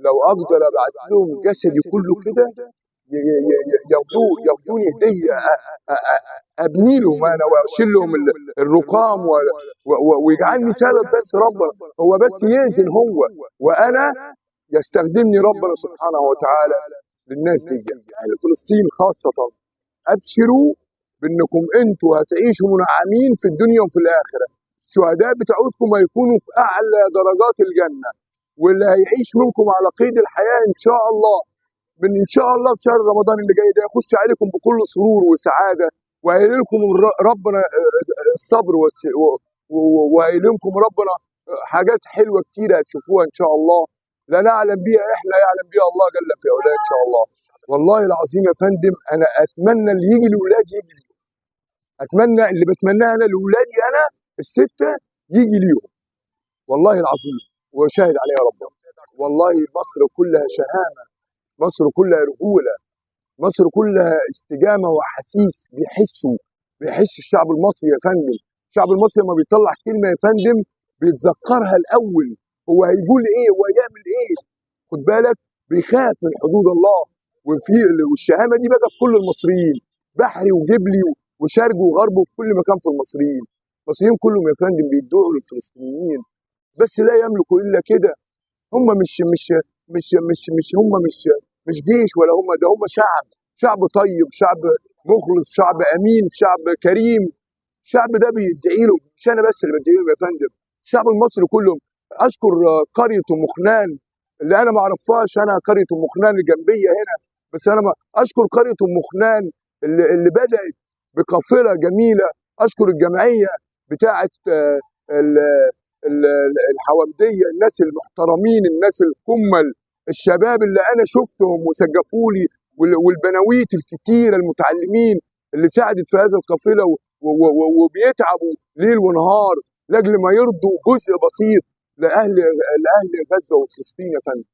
لو اقدر ابعت لهم جسدي كله كده ياخدوني هديه ابني لهم انا واشيل لهم الرقام ويجعلني سبب بس ربنا، هو بس يأذن هو وانا يستخدمني ربنا سبحانه وتعالى للناس دي. اهل فلسطين خاصه ابشروا بانكم انتوا هتعيشوا منعمين في الدنيا وفي الاخره، الشهداء بتاعتكم هيكونوا في اعلى درجات الجنه، واللي هيعيش منكم على قيد الحياه ان شاء الله ان شاء الله في شهر رمضان اللي جاي ده يخش عليكم بكل سرور وسعاده، وهيل لكم ربنا الصبر وهيل لكم ربنا حاجات حلوه كتيره هتشوفوها ان شاء الله، لا نعلم بيها احنا يعلم بيها الله جل في علاه ان شاء الله. والله العظيم يا فندم انا اتمنى اللي يجي لاولادي يجي ليهم، اتمنى اللي بتمناه انا لاولادي انا السته يجي ليهم والله العظيم، وشاهد عليها ربنا. والله مصر كلها شهامه، مصر كلها رجوله، مصر كلها استجامه واحاسيس، بيحس الشعب المصري يا فندم، الشعب المصري لما بيطلع كلمه يا فندم بيتذكرها الاول، هو هيقول ايه وهيعمل ايه، خد بالك بيخاف من حدود الله. والشهامه دي بقى في كل المصريين، بحري وجبلي وشرق وغرب وفي كل مكان في المصريين كلهم يا فندم بيدعوا للفلسطينيين، بس لا يملكوا الا كده. هم مش هم مش جيش ولا هم، ده هم شعب طيب، شعب مخلص، شعب امين، شعب كريم، الشعب ده بيدعي له، مش انا بس اللي بدعي له يا فندم، الشعب المصري كله. اشكر قريه ام خنان اللي انا ما اعرفهاش، انا قريه ام خنان اللي جنبيه هنا، بس انا ما اشكر قريه ام خنان اللي بدات بقافله جميله، اشكر الجمعيه بتاعه الحوامديه، الناس المحترمين، الناس الكمل، الشباب اللي انا شفتهم وسقفوا لي، والبناويت الكتيره المتعلمين اللي ساعدت في هذه القافله وبيتعبوا ليل ونهار لاجل ما يرضوا جزء بسيط لاهل غزه وفلسطين يا فندم.